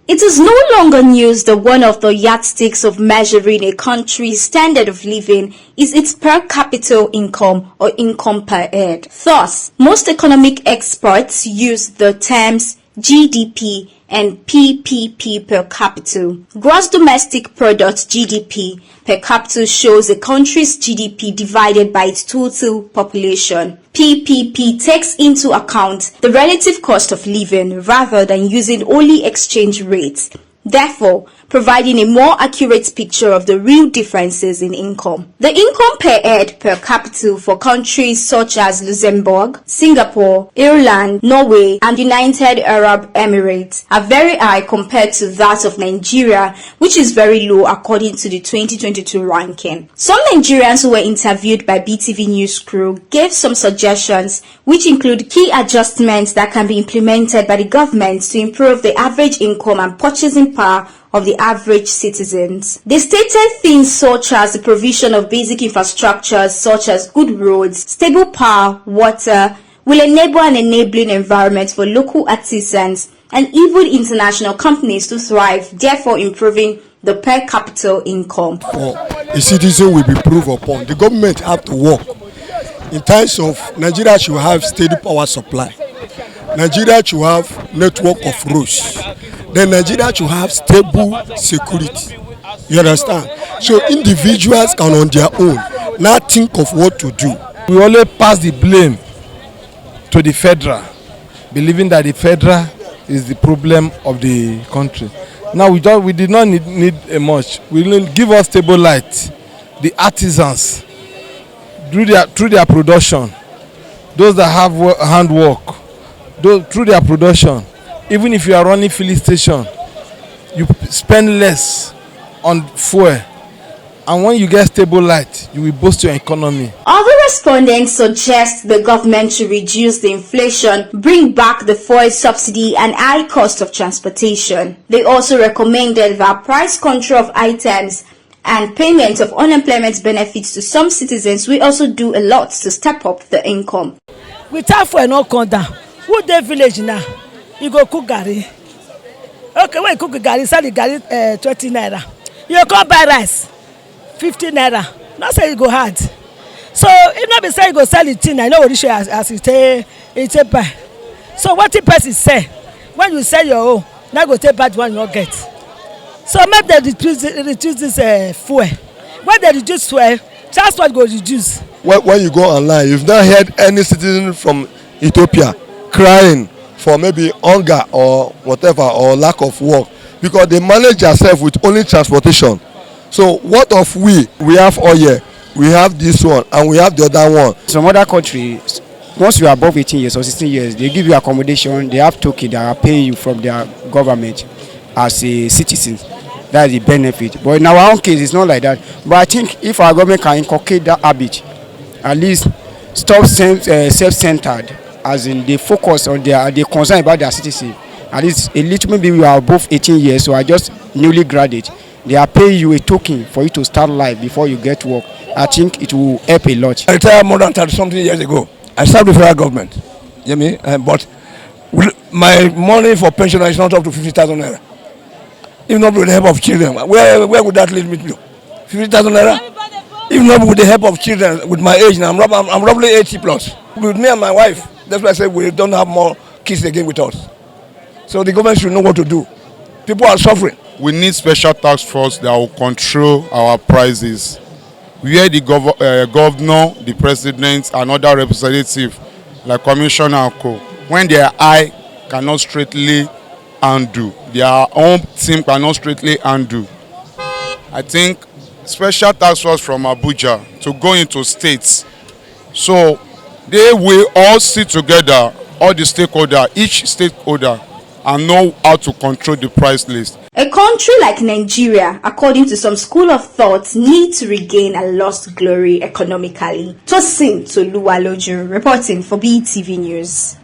It is no longer news that one of the yardsticks of measuring a country's standard of living is its per capita income or income per head. Thus, most economic experts use the terms GDP and PPP per capita. Gross domestic product GDP per capita shows a country's GDP divided by its total population. PPP takes into account the relative cost of living rather than using only exchange rates, therefore providing a more accurate picture of the real differences in income. The income per head per capita for countries such as Luxembourg, Singapore, Ireland, Norway, and United Arab Emirates are very high compared to that of Nigeria, which is very low according to the 2022 ranking. Some Nigerians who were interviewed by BTV News crew gave some suggestions, which include key adjustments that can be implemented by the government to improve the average income and purchasing power of the average citizens. They stated things such as the provision of basic infrastructures such as good roads, stable power, water, will enable an enabling environment for local artisans and even international companies to thrive, therefore improving the per capita income. A citizen will be proved upon. The government have to work. In terms of Nigeria should have steady power supply. Nigeria should have network of roads. Then Nigeria should have stable security. You understand? So individuals can on their own now think of what to do. We always pass the blame to the federal, believing that the federal is the problem of the country. Now we did not need much. We give us stable light. The artisans, through their production, those that have handwork, through their production. Even if you are running filling station, you spend less on fuel, and when you get stable light, you will boost your economy. Other respondents suggest the government should reduce the inflation, bring back the fuel subsidy and high cost of transportation. They also recommended that price control of items and payment of unemployment benefits to some citizens will also do a lot to step up the income. Without fuel no come down, who dey village now? You go cook garri. Okay, when you cook garri, sell the garri 20 naira. You come buy rice 50 naira. Not say you go hard. So if not be say you go sell it thing, I know what you as it take buy. So what the person say when you sell your own, now go take back the one you not get. So make them reduce this fuel. When they reduce fuel, transport go reduce. When you go online, you've not heard any citizen from Ethiopia crying for maybe hunger or whatever, or lack of work, because they manage themselves with only transportation. So what of we have oil, we have this one and we have the other one. Some other countries, once you are above 18 years or 16 years, they give you accommodation, they have token that are paying you from their government as a citizen. That is the benefit. But in our own case, it's not like that. But I think if our government can inculcate that habit, at least stop self-centered, as in they focus on they concern about their citizen. At least a little, maybe we are above 18 years, so I just newly graduate. They are paying you a token for you to start life before you get work. I think it will help a lot. I retired more than 30-something years ago. I served the federal government. You know me? But my money for pension is not up to 50,000 naira. If not with the help of children, where would that lead me to? 50,000 naira? If not with the help of children, with my age now, I'm roughly 80 plus. With me and my wife, that's why I say we don't have more kids again with us. So the government should know what to do. People are suffering. We need special task force that will control our prices. Where the governor, the president, and other representatives, like commissioner and co, when they are high, cannot straightly undo. Their own team cannot straightly undo. I think special task force from Abuja to go into states, so they will all sit together, all the stakeholders, each stakeholder, and know how to control the price list. A country like Nigeria, according to some school of thought, needs to regain a lost glory economically. Tosin Toluwaloju reporting for BTV News.